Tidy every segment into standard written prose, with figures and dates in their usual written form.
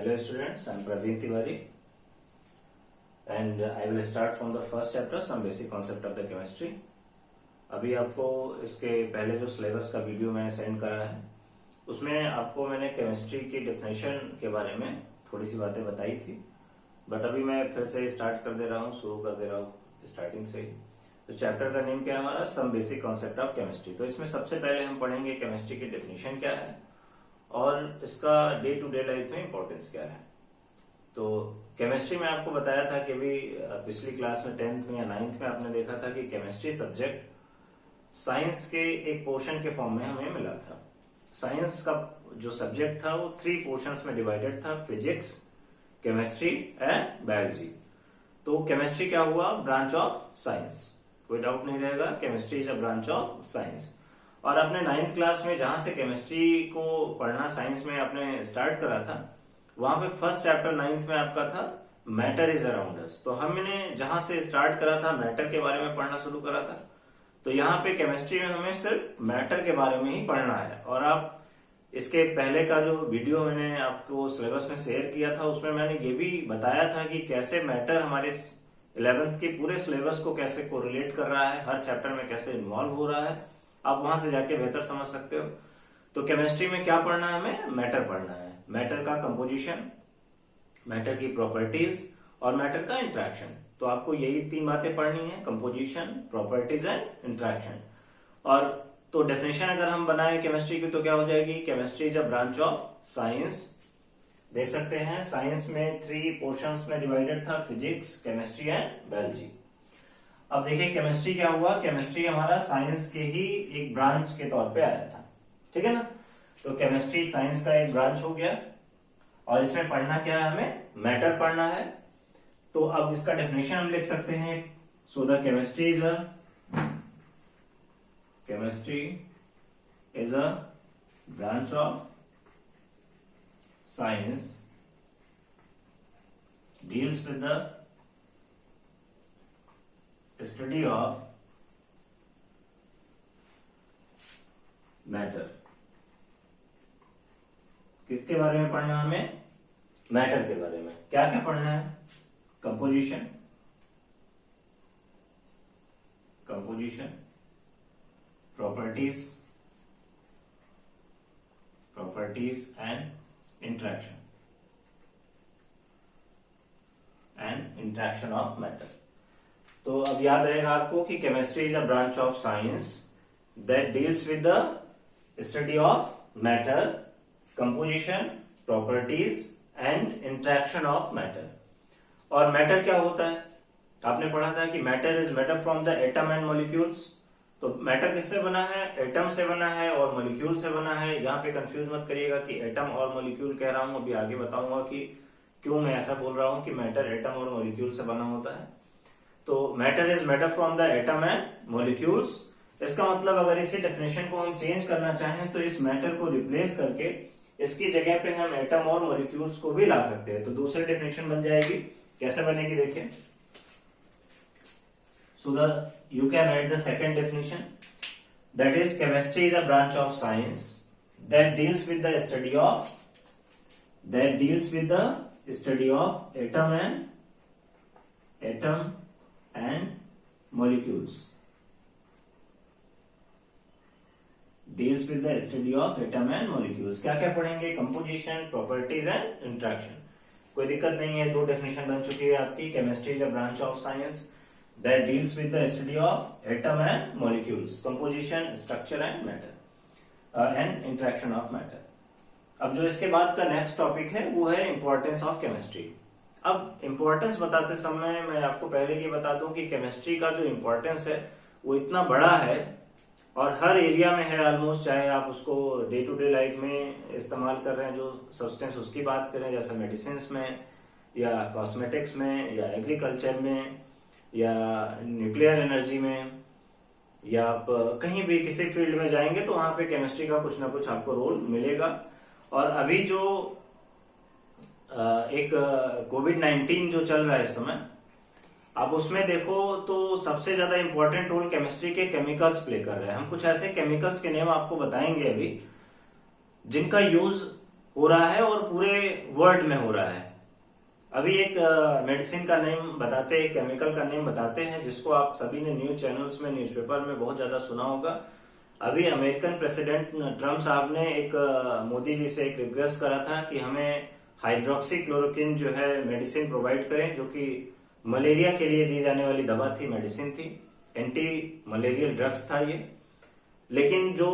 Hello students, I am Praveen Tiwari and I will start from the first chapter, some basic concept of the chemistry. अभी आपको इसके पहले जो syllabus का video मैंने send करा है उसमें आपको मैंने केमिस्ट्री की डेफिनेशन के बारे में थोड़ी सी बातें बताई थी, बट अभी मैं फिर से स्टार्ट कर दे रहा हूँ, शुरू कर दे रहा हूँ स्टार्टिंग से ही। तो चैप्टर का नेम क्या है हमारा? Some basic concept of chemistry. तो इसमें सबसे पहले हम पढ़ेंगे केमिस्ट्री की डेफिनेशन क्या है और इसका डे टू डे लाइफ में इंपॉर्टेंस क्या है। तो केमिस्ट्री में आपको बताया था कि भी पिछली क्लास में 10th में या 9th में आपने देखा था कि केमिस्ट्री सब्जेक्ट साइंस के एक पोर्शन के फॉर्म में हमें मिला था। साइंस का जो सब्जेक्ट था वो 3 पोर्शंस में डिवाइडेड था, फिजिक्स, केमिस्ट्री एंड बायोलॉजी। तो केमिस्ट्री क्या हुआ? ब्रांच ऑफ साइंस, कोई डाउट नहीं रहेगा, chemistry is a branch of science. और आपने 9th क्लास में जहां से केमिस्ट्री को पढ़ना साइंस में आपने स्टार्ट करा था, वहां पे फर्स्ट चैप्टर 9th में आपका था मैटर इज अराउंड अस। तो हमने जहां से स्टार्ट करा था मैटर के बारे में पढ़ना शुरू करा था। तो यहाँ पे केमिस्ट्री में हमें सिर्फ मैटर के बारे में ही पढ़ना है। और आप इसके पहले का जो वीडियो मैंने आपको सिलेबस में शेयर किया था उसमें मैंने ये भी बताया था कि कैसे मैटर हमारे 11th के पूरे सिलेबस को कैसे कोरिलेट कर रहा है, हर चैप्टर में कैसे इन्वॉल्व हो रहा है। आप वहां से जाके बेहतर समझ सकते हो। तो केमिस्ट्री में क्या पढ़ना है? हमें मैटर पढ़ना है, मैटर का कंपोजिशन, मैटर की प्रॉपर्टीज और मैटर का इंट्रैक्शन। तो आपको यही 3 बातें पढ़नी है, कंपोजिशन, प्रॉपर्टीज एंड इंट्रैक्शन। और तो डेफिनेशन अगर हम बनाए केमिस्ट्री की तो क्या हो जाएगी? Chemistry is a branch of science. देख सकते हैं साइंस में 3 पोर्शंस में डिवाइडेड था, फिजिक्स, केमिस्ट्री एंड बायोलॉजी। अब देखिए केमिस्ट्री क्या हुआ? केमिस्ट्री हमारा साइंस के ही एक ब्रांच के तौर पे आया था, ठीक है ना। तो केमिस्ट्री साइंस का एक ब्रांच हो गया और इसमें पढ़ना क्या है? हमें मैटर पढ़ना है। तो अब इसका डेफिनेशन हम लिख सकते हैं। So the chemistry is a branch of science deals with the study of matter. किसके बारे में पढ़ना हमें? मैटर के बारे में। क्या क्या पढ़ना है? Composition, properties and interaction of matter. तो अब याद रहेगा आपको कि chemistry is a branch of science that deals with the study of matter, composition, properties and interaction of matter. और मैटर क्या होता है? आपने पढ़ा था कि matter is made up from the atom and molecules. तो मैटर किससे बना है? एटम से बना है और मॉलिक्यूल से बना है। यहाँ पे कंफ्यूज मत करिएगा कि एटम और मॉलिक्यूल कह रहा हूं, अभी आगे बताऊंगा कि क्यों मैं ऐसा बोल रहा हूं कि मैटर एटम और मॉलिक्यूल से बना होता है। तो matter is made up from the atom and molecules. इसका मतलब अगर इसी डेफिनेशन को हम चेंज करना चाहें तो इस मैटर को रिप्लेस करके इसकी जगह पे हम एटम और मॉलिक्यूल्स को भी ला सकते हैं। तो दूसरी डेफिनेशन बन जाएगी। कैसे बनेगी देखिए। सो you can write the second definition, that is chemistry is a branch of science that deals with the study of atom and molecules. Deals with the study of atom and molecules. क्या क्या पढ़ेंगे? Composition, properties and interaction. कोई दिक्कत नहीं है, 2 definition बन चुकी है आपकी। Chemistry is a branch of science that deals with the study of atom and molecules, composition, structure and matter and interaction of matter. अब जो इसके बाद का नेक्स्ट टॉपिक है वो है इंपॉर्टेंस ऑफ केमिस्ट्री। अब इंपॉर्टेंस बताते समय मैं आपको पहले ये बता दूं कि केमिस्ट्री का जो इंपॉर्टेंस है वो इतना बड़ा है और हर एरिया में है ऑलमोस्ट, चाहे आप उसको डे टू डे लाइफ में इस्तेमाल कर रहे हैं जो सब्सटेंस, उसकी बात करें जैसे मेडिसिन में या कॉस्मेटिक्स में या एग्रीकल्चर में या न्यूक्लियर एनर्जी में या आप कहीं भी किसी फील्ड में जाएंगे तो वहां पे केमिस्ट्री का कुछ ना कुछ आपको रोल मिलेगा। और अभी जो एक कोविड-19 जो चल रहा है इस समय, आप उसमें देखो तो सबसे ज्यादा इंपॉर्टेंट रोल केमिस्ट्री के केमिकल्स प्ले कर रहे हैं। हम कुछ ऐसे केमिकल्स के नेम आपको बताएंगे अभी जिनका यूज हो रहा है और पूरे वर्ल्ड में हो रहा है। अभी एक मेडिसिन का नेम बताते हैं, केमिकल का नेम बताते हैं, जिसको आप सभी ने न्यूज चैनल्स में, न्यूज़पेपर में बहुत ज्यादा सुना होगा। अभी अमेरिकन प्रेसिडेंट ट्रम्प साहब ने एक मोदी जी से एक रिक्वेस्ट करा था कि हमें हाइड्रोक्सी क्लोरोक्विन जो है मेडिसिन प्रोवाइड करें, जो कि मलेरिया के लिए दी जाने वाली दवा थी, मेडिसिन थी, एंटी मलेरियल ड्रग्स था ये। लेकिन जो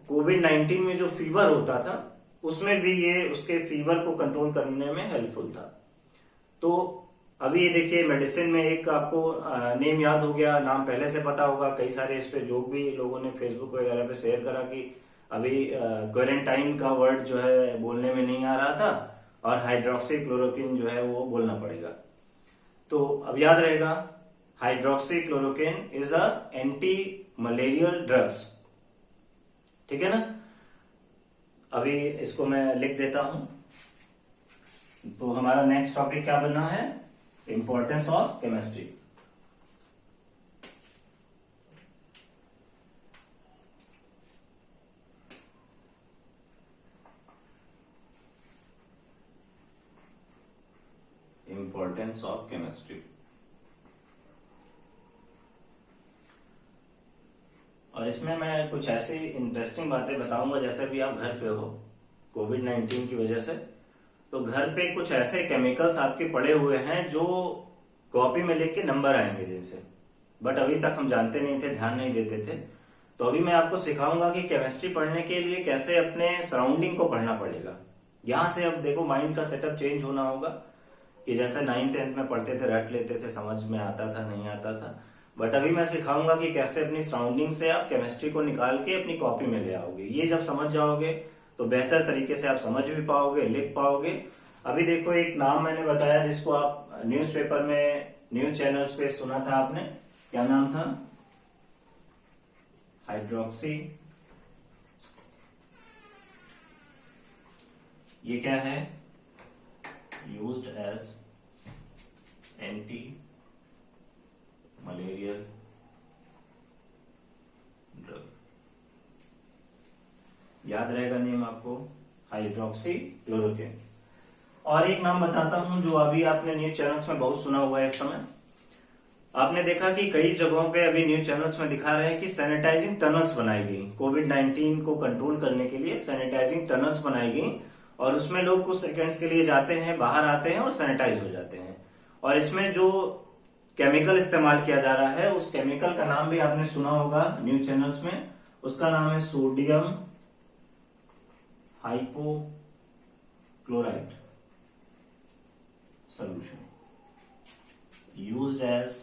कोविड-19 में जो फीवर होता था उसमें भी ये उसके फीवर को कंट्रोल करने में हेल्पफुल था। तो अभी ये देखिए मेडिसिन में एक आपको नेम याद हो गया, नाम पहले से पता होगा, कई सारे इस पे जोक भी लोगों ने फेसबुक वगैरह पे शेयर करा कि अभी क्वारंटाइन का वर्ड जो है बोलने में नहीं आ रहा था और हाइड्रोक्सी क्लोरोक्विन जो है वो बोलना पड़ेगा। तो अब याद रहेगा, hydroxy chloroquine is a anti malarial drugs, ठीक है ना। अभी इसको मैं लिख देता हूं। तो हमारा नेक्स्ट टॉपिक क्या बनना है, importance of chemistry. Importance of chemistry. और इसमें मैं कुछ ऐसी इंटरेस्टिंग बातें बताऊंगा, जैसे भी आप घर पे हो कोविड-19 की वजह से, तो घर पे कुछ ऐसे केमिकल्स आपके पड़े हुए हैं जो कॉपी में लिख के नंबर आएंगे जिनसे, बट अभी तक हम जानते नहीं थे, ध्यान नहीं देते थे। तो अभी मैं आपको सिखाऊंगा कि केमिस्ट्री पढ़ने के लिए कैसे अपने सराउंडिंग को पढ़ना पड़ेगा। यहाँ से अब देखो माइंड का सेटअप चेंज होना होगा कि जैसे 9th-10th में पढ़ते थे, रट लेते थे, समझ में आता था, नहीं आता था, बट अभी मैं सिखाऊंगा कि कैसे अपनी सराउंडिंग से आप केमिस्ट्री को निकाल के अपनी कॉपी में ले आओगे। ये जब समझ जाओगे तो बेहतर तरीके से आप समझ भी पाओगे, लिख पाओगे। अभी देखो एक नाम मैंने बताया जिसको आप न्यूज़पेपर में, न्यूज चैनल्स पे सुना था आपने, क्या नाम था, हाइड्रोक्सी। ये क्या है, used as anti malarial drug. याद रहेगा नेम आपको, हाइड्रोक्सी क्लोरोक्विन। और एक नाम बताता हूं जो अभी आपने न्यूज चैनल्स में बहुत सुना हुआ है इस समय। आपने देखा कि कई जगहों पे अभी न्यूज चैनल्स में दिखा रहे हैं कि सैनिटाइजिंग टनल्स बनाई गई, कोविड-19 को कंट्रोल करने के लिए सैनिटाइजिंग टनल्स बनाई गई, और उसमें लोग कुछ सेकंड्स के लिए जाते हैं, बाहर आते हैं और सैनिटाइज हो जाते हैं। और इसमें जो केमिकल इस्तेमाल किया जा रहा है, उस केमिकल का नाम भी आपने सुना होगा न्यूज चैनल्स में, उसका नाम है sodium hypochlorite solution used as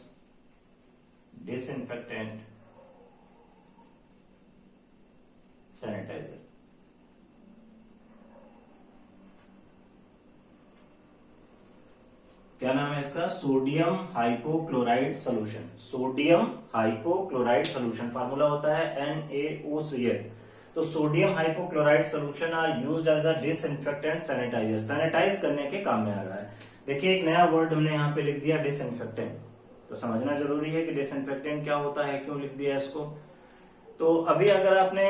disinfectant, sanitizer। क्या नाम है इसका, sodium hypochloride solution. Sodium hypochloride solution formula होता है NaOCl। तो sodium hypochloride solution are used as a disinfectant sanitizer, sanitize करने के काम में आ रहा है। देखिए एक नया वर्ड हमने यहाँ पे लिख दिया, डिसइंफेक्टेंट। तो समझना जरूरी है कि डिसइंफेक्टेंट क्या होता है, क्यों लिख दिया इसको। तो अभी अगर आपने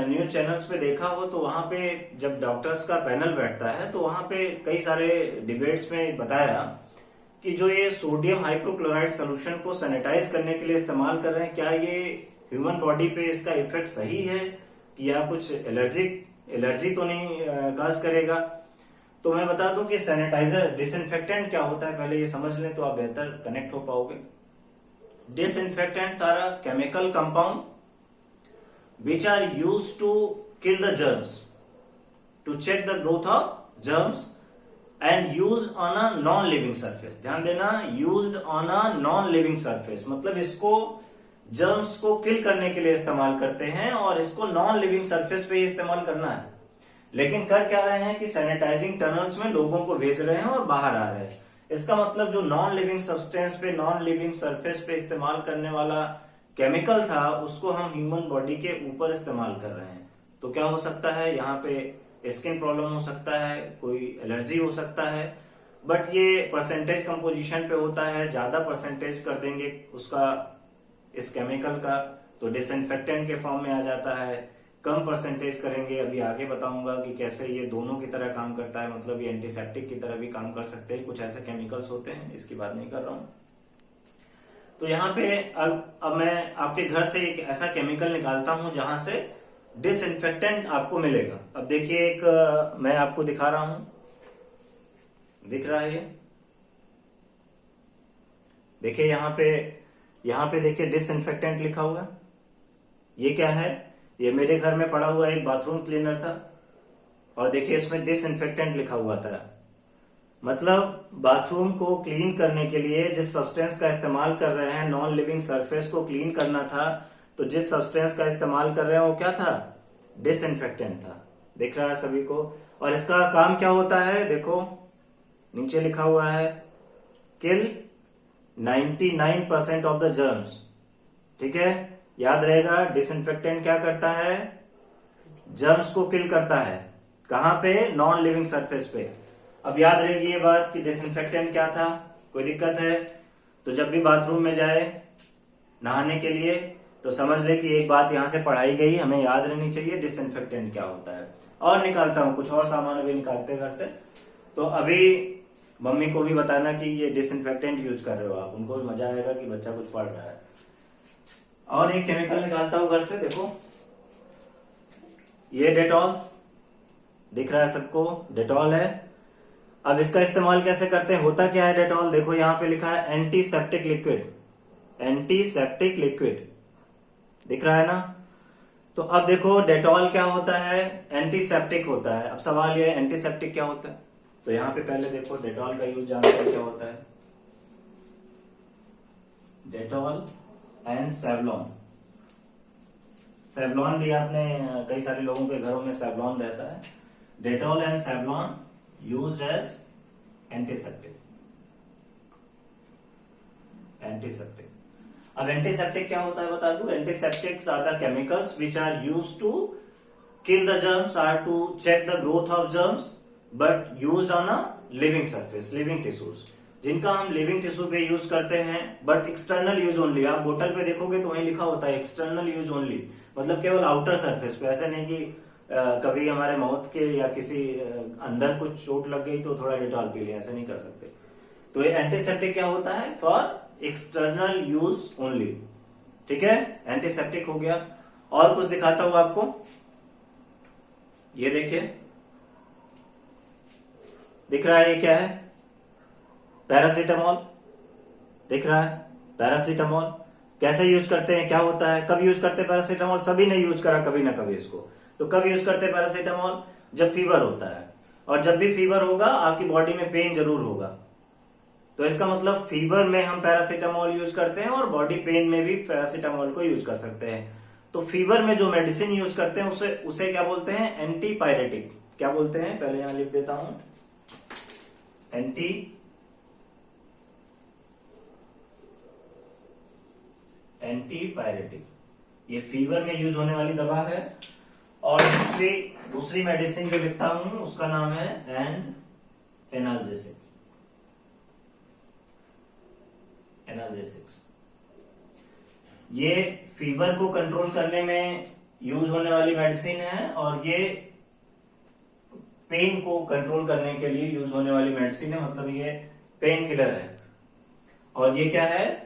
न्यूज चैनल्स पे देखा हो तो वहां पे जब डॉक्टर्स का पैनल बैठता है तो वहां पे कई सारे डिबेट्स में बताया कि जो ये सोडियम हाइपोक्लोराइड सोल्यूशन को सैनिटाइज करने के लिए इस्तेमाल कर रहे हैं, क्या ये ह्यूमन बॉडी पे इसका इफेक्ट सही है कि या कुछ एलर्जी तो नहीं काज करेगा। तो मैं बता दूं कि सैनिटाइजर, डिसइंफेक्टेंट क्या होता है पहले ये समझ लें तो आप बेहतर कनेक्ट हो पाओगे। Disinfectants are a chemical compound which are used to kill the germs, to check the growth of germs and used on a non-living surface। ध्यान देना, used on a non-living surface मतलब इसको जर्म्स को किल करने के लिए इस्तेमाल करते हैं और इसको नॉन लिविंग सरफेस पे ही इस्तेमाल करना है। लेकिन कर क्या रहे हैं कि सैनिटाइजिंग टनल्स में लोगों को भेज रहे हैं और बाहर आ रहे हैं। इसका मतलब जो नॉन लिविंग सब्सटेंस पे, नॉन लिविंग सरफेस पे इस्तेमाल करने वाला केमिकल था, उसको हम ह्यूमन बॉडी के ऊपर इस्तेमाल कर रहे हैं। तो क्या हो सकता है, यहाँ पे स्किन प्रॉब्लम हो सकता है, कोई एलर्जी हो सकता है, बट ये परसेंटेज कंपोजिशन पे होता है। ज्यादा परसेंटेज कर देंगे उसका, इस केमिकल का, तो डिसइंफेक्टेंट के फॉर्म में आ जाता है। कम परसेंटेज करेंगे। अभी आगे बताऊंगा कि कैसे ये दोनों की तरह काम करता है, मतलब ये एंटीसेप्टिक की तरह भी काम कर सकते हैं। कुछ ऐसे केमिकल्स होते हैं, इसकी बात नहीं कर रहा हूं। तो यहाँ पे अब मैं आपके घर से एक ऐसा केमिकल निकालता हूं जहां से डिसइंफेक्टेंट आपको मिलेगा। अब देखिए एक मैं आपको दिखा रहा हूं, दिख रहा है ये, देखिए यहाँ पे देखिए डिसइंफेक्टेंट लिखा हुआ। ये क्या है? ये मेरे घर में पड़ा हुआ एक बाथरूम क्लीनर था और देखिए इसमें डिसइंफेक्टेंट लिखा हुआ था। मतलब बाथरूम को क्लीन करने के लिए जिस सब्सटेंस का इस्तेमाल कर रहे हैं, नॉन लिविंग सरफेस को क्लीन करना था, तो जिस सब्सटेंस का इस्तेमाल कर रहे हैं वो क्या था? डिसइंफेक्टेंट था। दिख रहा है सभी को? और इसका काम क्या होता है? देखो नीचे लिखा हुआ है, किल 99% ऑफ द जर्म्स। ठीक है, याद रहेगा डिसइंफेक्टेंट क्या करता है? जर्म्स को किल करता है। कहां पे? नॉन लिविंग सरफेस पे। अब याद रहेगी ये बात कि डिसइंफेक्टेंट क्या था। कोई दिक्कत है तो जब भी बाथरूम में जाए नहाने के लिए तो समझ ले कि एक बात यहां से पढ़ाई गई, हमें याद रहनी चाहिए डिसइंफेक्टेंट क्या होता है। और निकालता हूं, कुछ और सामान अभी निकालते हैं घर से। तो अभी मम्मी को भी बताना कि ये डिसइंफेक्टेंट यूज कर रहे हो आप, उनको भी मजा आएगा कि बच्चा कुछ पढ़ रहा है। और एक केमिकल निकालता हूं घर से, देखो ये डेटॉल दिख रहा है सबको, डेटॉल है। अब इसका इस्तेमाल कैसे करते हैं, होता क्या है डेटॉल? देखो यहां पे लिखा है एंटीसेप्टिक लिक्विड, एंटीसेप्टिक लिक्विड दिख रहा है ना। तो अब देखो डेटॉल क्या होता है? एंटीसेप्टिक होता है। अब सवाल ये एंटीसेप्टिक क्या होता है, तो यहां पे पहले देखो डेटॉल का यूज जानते हैं क्या होता है। डेटॉल एंड सेवलॉन, सेवलॉन भी आपने कई सारे लोगों के घरों में सेवलॉन रहता है। Dettol and Savlon used as antiseptic, antiseptic. अब एंटीसेप्टिक क्या होता है बता दूं। Antiseptics are the chemicals which are used to kill the germs, or to check the growth of germs, but used on a living surface, living tissues, जिनका हम living tissue पे use करते हैं, बट एक्सटर्नल यूज ओनली। आप बोतल पे देखोगे तो वहीं लिखा होता है एक्सटर्नल यूज ओनली, मतलब केवल आउटर सरफेस पे। ऐसा नहीं कि कभी हमारे माउथ के या किसी अंदर कुछ चोट लग गई तो थोड़ा डेटॉल पी लिया, ऐसा नहीं कर सकते। तो ये एंटीसेप्टिक क्या होता है? For external use only. ठीक है, एंटीसेप्टिक हो गया। और कुछ दिखाता हूं आपको, ये देखिए दिख रहा है, ये क्या है? पैरासीटामोल दिख रहा है। पैरासीटामोल कैसे यूज करते हैं, क्या होता है, कब यूज करते हैं पैरासीटामोल? सभी ने यूज करा कभी ना कभी इसको। तो कब यूज करते हैं पैरासीटामोल? जब फीवर होता है, और जब भी फीवर होगा आपकी बॉडी में पेन जरूर होगा। तो इसका मतलब फीवर में हम पैरासीटामोल यूज करते हैं और बॉडी पेन में भी पैरासीटामोल को यूज कर सकते हैं। तो फीवर में जो मेडिसिन यूज करते हैं उसे क्या बोलते हैं? एंटीपायरेटिक। क्या बोलते हैं? पहले यहां लिख देता हूं, एंटीपायरेटिक। ये फीवर में यूज होने वाली दवा है। और दूसरी मेडिसिन जो लिखता हूं उसका नाम है एनाल्जेसिक, एनाल्जेसिक्स। ये फीवर को कंट्रोल करने में यूज होने वाली मेडिसिन है और ये पेन को कंट्रोल करने के लिए यूज होने वाली मेडिसिन है, मतलब ये पेन किलर है। और ये क्या है?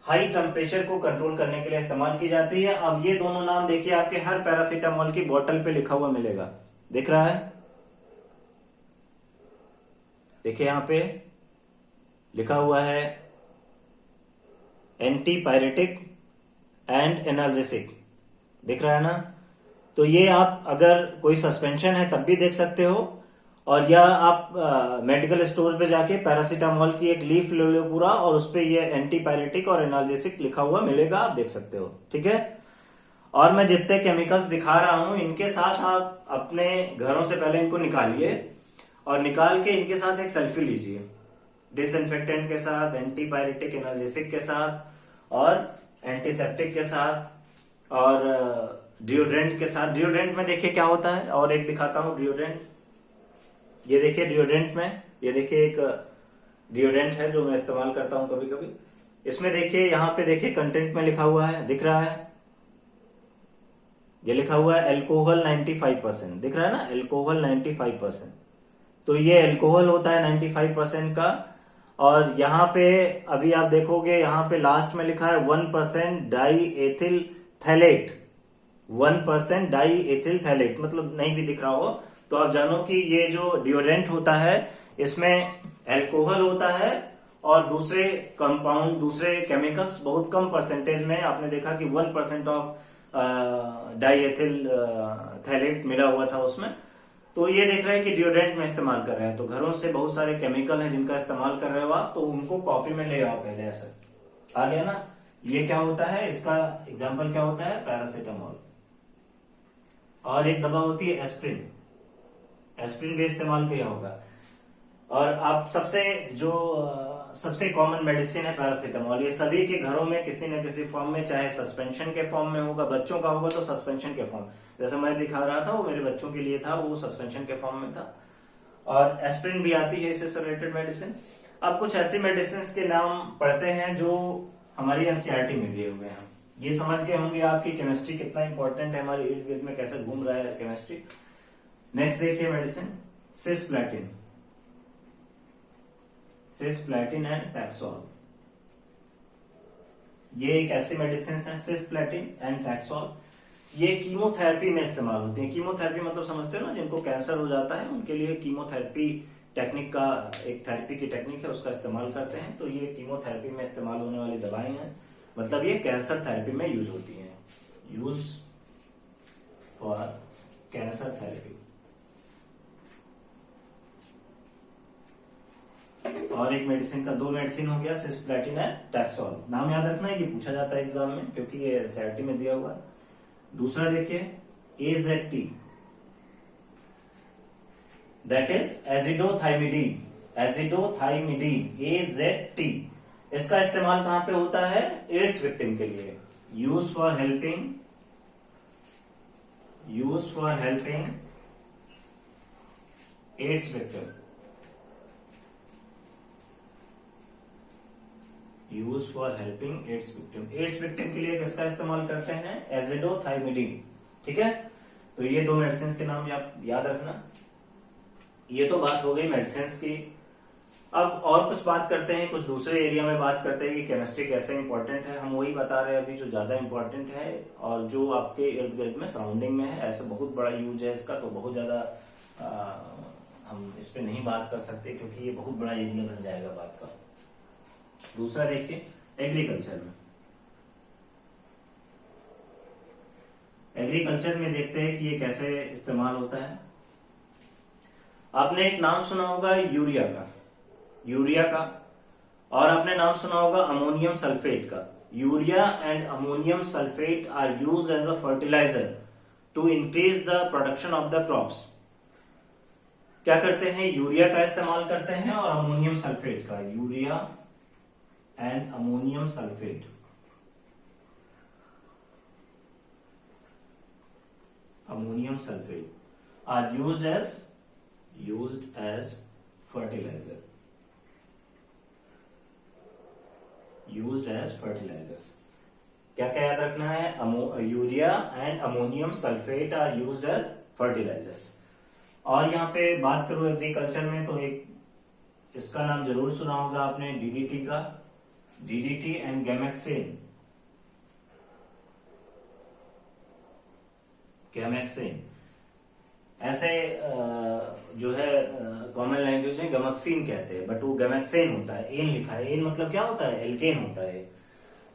हाई टेम्परेचर को कंट्रोल करने के लिए इस्तेमाल की जाती है। अब ये दोनों नाम देखिए आपके हर पैरासीटामोल की बोतल पे लिखा हुआ मिलेगा, दिख रहा है? देखिए यहां पे लिखा हुआ है एंटीपायरेटिक एंड एनाल्जेसिक, दिख रहा है ना। तो ये आप अगर कोई सस्पेंशन है तब भी देख सकते हो, और या आप मेडिकल स्टोर पे जाके पैरासीटामोल की एक लीफ ले लो पूरा, और उस पे ये एंटीपायरेटिक और एनाल्जेसिक लिखा हुआ मिलेगा, आप देख सकते हो। ठीक है, और मैं जितने केमिकल्स दिखा रहा हूं इनके साथ आप अपने घरों से पहले इनको निकालिए, और निकाल के इनके साथ एक सेल्फी लीजिए, डिसइंफेक्टेंट के साथ, एंटीपायरेटिक एनाल्जेसिक के साथ, और एंटीसेप्टिक के साथ, और डिओड्रेंट के साथ। डिओड्रेंट में देखिए क्या होता है, और एक दिखाता हूं डिओड्रेंट। ये देखिए डिओड्रेंट में, ये देखिए एक डिओड्रेंट है जो मैं इस्तेमाल करता हूं कभी कभी। इसमें देखिए, यहां पे देखिए कंटेंट में लिखा हुआ है, दिख रहा है ये लिखा हुआ है एल्कोहल 95%, दिख रहा है ना, एल्कोहल 95%। तो ये एल्कोहल होता है 95% का। और यहाँ पे अभी आप देखोगे, यहाँ पे लास्ट में लिखा है 1% die ethyl phthalate, 1% die ethyl phthalate, मतलब नहीं भी दिख रहा हो तो आप जानो कि ये जो डिओड्रेंट होता है इसमें एल्कोहल होता है और दूसरे कंपाउंड, दूसरे केमिकल्स बहुत कम परसेंटेज में, आपने देखा कि 1% ऑफ डाई एथिल थैलेट मिला हुआ था उसमें। तो ये देख रहे हैं कि डिओड्रेंट में इस्तेमाल कर रहे हैं, तो घरों से बहुत सारे केमिकल हैं जिनका इस्तेमाल कर रहे हो आप, तो उनको कॉपी में ले आओ पहले, ऐसा आ गया ना। ये क्या होता है, इसका एग्जाम्पल क्या होता है, पैरासीटामोल। और एक दवा होती है एस्प्रिन, एस्प्रिन भी इस्तेमाल किया होगा। और आप सबसे कॉमन मेडिसिन है पैरासीटामोल। ये सभी के घरों में किसी न किसी फॉर्म में, चाहे सस्पेंशन के फॉर्म में होगा, बच्चों का होगा तो सस्पेंशन के फॉर्म, जैसे मैं दिखा रहा था वो मेरे बच्चों के लिए था, वो सस्पेंशन के फॉर्म में था। और एस्प्रिन भी आती है इससे रिलेटेड मेडिसिन। अब कुछ ऐसी मेडिसिन के नाम पढ़ते हैं जो हमारी एनसीईआरटी में दिए हुए हैं। ये समझ गए होंगे आपकी केमिस्ट्री कितना इंपॉर्टेंट है, हमारे इर्द गिर्द में कैसे घूम रहा है केमिस्ट्री। नेक्स्ट देखिए medicine cisplatin, cisplatin and taxol. ये एक ऐसी मेडिसिन है सिस्प्लैटिन एंड टैक्सोल। ये कीमोथेरेपी में इस्तेमाल होती है। कीमोथेरेपी मतलब समझते हो ना, जिनको कैंसर हो जाता है उनके लिए कीमोथेरेपी टेक्निक का, एक थेरेपी की टेक्निक है, उसका इस्तेमाल करते हैं। तो ये कीमोथेरेपी में इस्तेमाल होने वाली दवाएं हैं, मतलब ये कैंसर थेरेपी में यूज होती हैं, यूज फॉर कैंसर थेरेपी। और एक मेडिसिन का, दो मेडिसिन हो गया सिस्प्लैटिन एंड टैक्सोल। नाम याद रखना है, ये पूछा जाता है एग्जाम में क्योंकि ये एनसीईआरटी में दिया हुआ है। दूसरा देखिए AZT, दैट इज एजिडोथाइमिडीन, एजिडोथाइमिडीन AZT। इसका इस्तेमाल कहां पे होता है, एड्स विक्टिम के लिए, use for helping AIDS victim, use for helping AIDS victim. AIDS victim के लिए किसका इस्तेमाल करते हैं, एजिडोथाइमिडीन। ठीक है, तो ये दो मेडिसिन के नाम याद रखना। ये तो बात हो गई मेडिसिन की। अब और कुछ बात करते हैं, कुछ दूसरे एरिया में बात करते हैं कि केमिस्ट्री कैसे इंपॉर्टेंट है। हम वही बता रहे हैं अभी जो ज्यादा इंपॉर्टेंट है और जो आपके इर्द गिर्द में सराउंडिंग में है। ऐसे बहुत बड़ा यूज है इसका, तो बहुत ज्यादा हम इस पे नहीं बात कर सकते क्योंकि ये बहुत बड़ा एरिया बन जाएगा बात का। दूसरा देखिए एग्रीकल्चर में, एग्रीकल्चर में देखते हैं कि ये कैसे इस्तेमाल होता है। आपने एक नाम सुना होगा यूरिया का, और आपने नाम सुना होगा अमोनियम सल्फेट का। Urea and ammonium sulphate are used as a fertiliser to increase the production of the crops. क्या करते हैं, यूरिया का इस्तेमाल करते हैं और अमोनियम सल्फेट का, urea and ammonium sulphate are used as fertilisers. क्या क्या याद रखना है, urea and ammonium sulphate are used as fertilisers. और यहाँ पे बात करूं एग्रीकल्चर में तो एक इसका नाम जरूर सुना होगा आपने, डीडीटी का, डीडीटी एंड गैमेक्सिन। ऐसे जो है कॉमन लैंग्वेज में गैमेक्सिन कहते हैं, बट वो गैमेक्सिन होता है, एन लिखा है। एन मतलब क्या होता है, एल्केन होता है।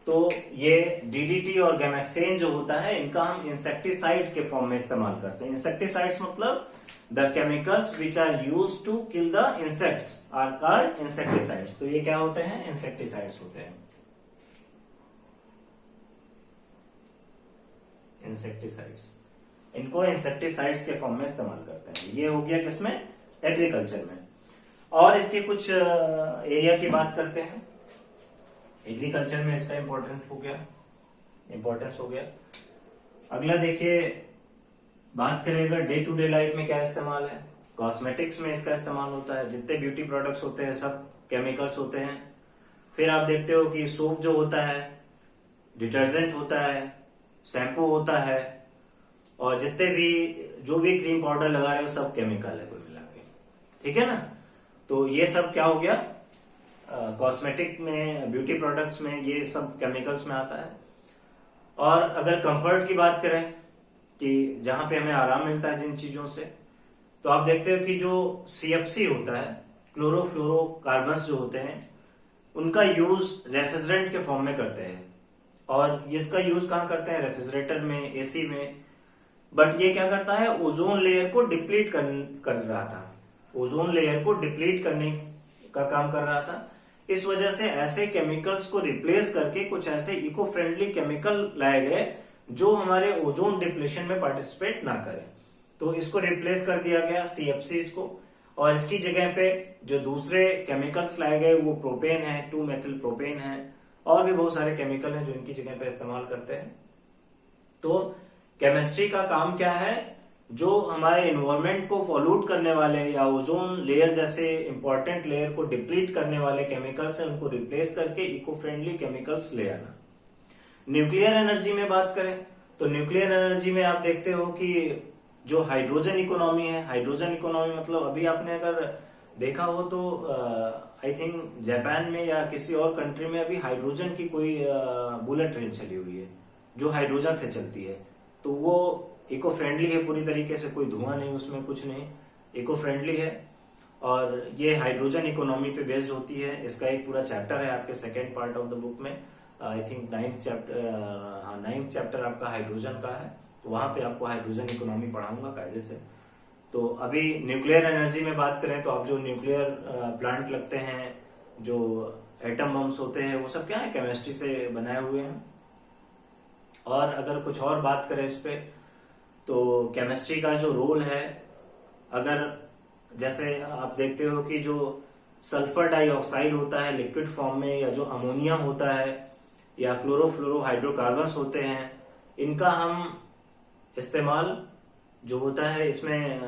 तो ये डीडीटी और गैमेक्सिन जो होता है, इनका हम इंसेक्टिसाइड के फॉर्म में इस्तेमाल करते हैं। इंसेक्टिसाइड्स मतलब the chemicals which are used to kill the insects are called insecticides. तो ये क्या होते हैं, इंसेक्टिसाइड्स होते हैं, इंसेक्टिसाइड्स। इनको इंसेक्टिसाइड्स के फॉर्म में इस्तेमाल करते हैं। ये हो गया किसमें, एग्रीकल्चर में। और इसके कुछ एरिया की बात करते हैं। एग्रीकल्चर में इसका इंपॉर्टेंस हो गया। अगला देखिए, बात करेगा डे टू डे लाइफ में क्या इस्तेमाल है। कॉस्मेटिक्स में इसका इस्तेमाल होता है, जितने ब्यूटी प्रोडक्ट्स होते हैं सब केमिकल्स होते हैं। फिर आप देखते हो कि सोप जो होता है, डिटर्जेंट होता है, शैम्पू होता है, और जितने भी जो भी क्रीम पाउडर लगा रहे हो सब केमिकल है कुल मिला के, ठीक है ना। तो ये सब क्या हो गया, कॉस्मेटिक में, ब्यूटी प्रोडक्ट्स में ये सब केमिकल्स में आता है। और अगर कंफर्ट की बात करें कि जहां पे हमें आराम मिलता है जिन चीजों से, तो आप देखते हो कि जो CFC होता है, क्लोरोफ्लोरोकार्बन्स जो होते हैं, उनका यूज रेफ्रिजरेंट के फॉर्म में करते हैं। और इसका यूज कहाँ करते हैं, रेफ्रिजरेटर में, AC में। बट ये क्या करता है, ओजोन लेयर को डिप्लीट कर रहा था, ओजोन लेयर को डिप्लीट करने का काम कर रहा था। इस वजह से ऐसे केमिकल्स को रिप्लेस करके कुछ ऐसे इको फ्रेंडली केमिकल लाए गए जो हमारे ओजोन डिप्लीशन में पार्टिसिपेट ना करें। तो इसको रिप्लेस कर दिया गया CFCs को, और इसकी जगह पे जो दूसरे केमिकल्स लाए गए वो प्रोपेन है, 2-मेथिल प्रोपेन है, और भी बहुत सारे केमिकल हैं जो इनकी जगह पे इस्तेमाल करते हैं। तो केमिस्ट्री का काम क्या है, जो हमारे एनवायरमेंट को पॉल्यूट करने वाले या ओजोन लेयर जैसे इंपॉर्टेंट लेयर को डिप्लीट करने वाले केमिकल्स हैं, उनको रिप्लेस करके इको फ्रेंडली केमिकल्स ले आना। न्यूक्लियर एनर्जी में बात करें तो न्यूक्लियर एनर्जी में आप देखते हो कि जो हाइड्रोजन इकोनॉमी है, हाइड्रोजन इकोनॉमी मतलब अभी आपने अगर देखा हो तो आई थिंक जापान में या किसी और कंट्री में अभी हाइड्रोजन की कोई बुलेट ट्रेन चली हुई है जो हाइड्रोजन से चलती है। तो वो इको फ्रेंडली है पूरी तरीके से, कोई धुआं नहीं उसमें, कुछ नहीं, इको फ्रेंडली है। और ये हाइड्रोजन इकोनॉमी पे बेस्ड होती है। इसका एक पूरा चैप्टर है आपके second part of the book में, आई थिंक 9th चैप्टर आपका हाइड्रोजन का है। तो वहां पे आपको हाइड्रोजन इकोनॉमी पढ़ाऊंगा कायदे से। तो अभी न्यूक्लियर एनर्जी में बात करें तो अब जो न्यूक्लियर प्लांट लगते हैं, जो एटम बम्स होते हैं, वो सब क्या है, केमिस्ट्री से बनाए हुए हैं। और अगर कुछ और बात करें इस पे, तो केमिस्ट्री का जो रोल है, अगर जैसे आप देखते हो कि जो सल्फर डाइऑक्साइड होता है लिक्विड फॉर्म में, या जो अमोनिया होता है, या क्लोरोफ्लोरोहाइड्रोकार्बन्स होते हैं, इनका हम इस्तेमाल जो होता है इसमें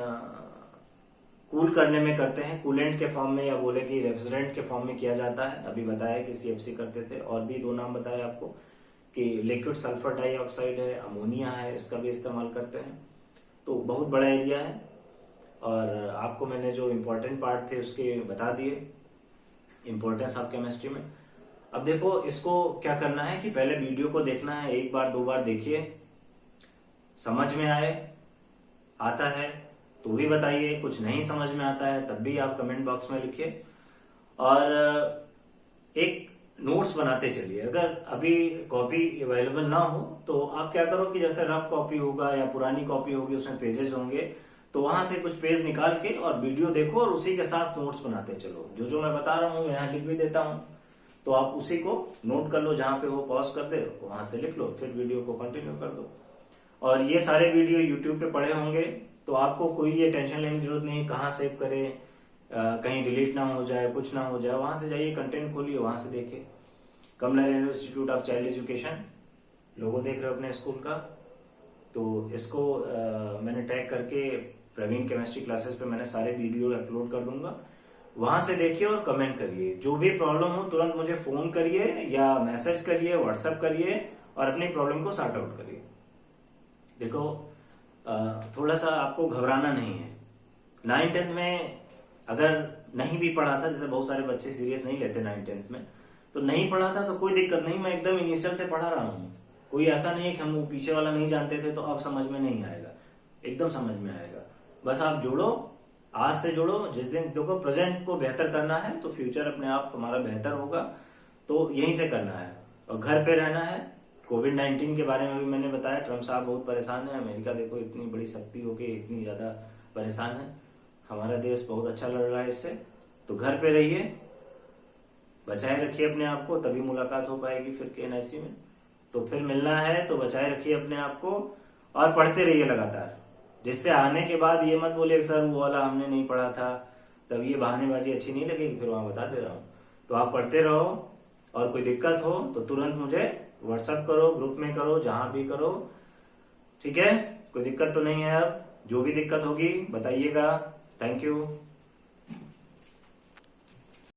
कूल करने में करते हैं, कूलेंट के फॉर्म में, या बोले कि रेफ्रिजरेंट के फॉर्म में किया जाता है। अभी बताया कि CFC करते थे, और भी 2 नाम बताए आपको कि लिक्विड सल्फर डाइऑक्साइड है, अमोनिया है, इसका भी इस्तेमाल करते हैं। तो बहुत बड़ा एरिया है, और आपको मैंने जो इम्पोर्टेंट पार्ट थे उसके बता दिए, इम्पोर्टेंस ऑफ केमिस्ट्री में। अब देखो, इसको क्या करना है कि पहले वीडियो को देखना है, 1 बार 2 बार देखिए, समझ में आए, आता है तो भी बताइए, कुछ नहीं समझ में आता है तब भी आप कमेंट बॉक्स में लिखिए। और एक नोट्स बनाते चलिए। अगर अभी कॉपी अवेलेबल ना हो तो आप क्या करो कि जैसे रफ कॉपी होगा या पुरानी कॉपी होगी, उसमें पेजेस होंगे, तो वहां से कुछ पेज निकाल के और वीडियो देखो और उसी के साथ नोट्स बनाते चलो। जो जो मैं बता रहा हूँ यहाँ लिख भी देता हूँ, तो आप उसी को नोट कर लो, जहां पे हो पॉज कर दे, वहां से लिख लो, फिर वीडियो को कंटिन्यू कर दो। और ये सारे वीडियो यूट्यूब पे पड़े होंगे, तो आपको कोई ये टेंशन लेने की जरूरत नहीं कहाँ सेव करें, कहीं डिलीट ना हो जाए, कुछ ना हो जाए। वहां से जाइए, कंटेंट खोलिए, वहां से देखिए। कमला इंस्टीट्यूट ऑफ चाइल्ड एजुकेशन लोगो देख रहे हो अपने स्कूल का, तो इसको मैंने टैग करके प्रवीण केमिस्ट्री क्लासेस पे मैंने सारे वीडियो अपलोड कर दूंगा, वहां से देखिए और कमेंट करिए। जो भी प्रॉब्लम हो तुरंत मुझे फोन करिए या मैसेज करिए, व्हाट्सएप करिए, और अपनी प्रॉब्लम को सॉर्ट आउट करिए। देखो, थोड़ा सा आपको घबराना नहीं है। 9th-10th में अगर नहीं भी पढ़ा था, जैसे बहुत सारे बच्चे सीरियस नहीं लेते 9th-10th में, तो नहीं पढ़ा था तो कोई दिक्कत नहीं, मैं एकदम इनिशियल से पढ़ा रहा हूँ। कोई ऐसा नहीं है कि हम वो पीछे वाला नहीं जानते थे तो अब समझ में नहीं आएगा, एकदम समझ में आएगा। बस आप जुड़ो, आज से जुड़ो। जिस दिन देखो प्रेजेंट को बेहतर करना है तो फ्यूचर अपने आप हमारा बेहतर होगा, तो यहीं से करना है। और घर पे रहना है। कोविड-19 के बारे में भी मैंने बताया, ट्रम्प साहब बहुत परेशान है। अमेरिका देखो इतनी बड़ी शक्ति होके इतनी ज्यादा परेशान है। हमारा देश बहुत अच्छा लड़ रहा है इससे। तो घर पे रहिए, बचाए रखिए अपने आप को, तभी मुलाकात हो पाएगी फिर KNIC में। तो फिर मिलना है तो बचाए रखिए अपने आप को, और पढ़ते रहिए लगातार, जिससे आने के बाद ये मत बोलिए सर वो वाला हमने नहीं पढ़ा था, तब ये बहानेबाजी अच्छी नहीं लगेगी, फिर वहां बता दे रहा हूँ। तो आप पढ़ते रहो, और कोई दिक्कत हो तो तुरंत मुझे व्हाट्सएप करो, ग्रुप में करो, जहां भी करो, ठीक है। कोई दिक्कत तो नहीं है। अब जो भी दिक्कत होगी बताइएगा। Thank you.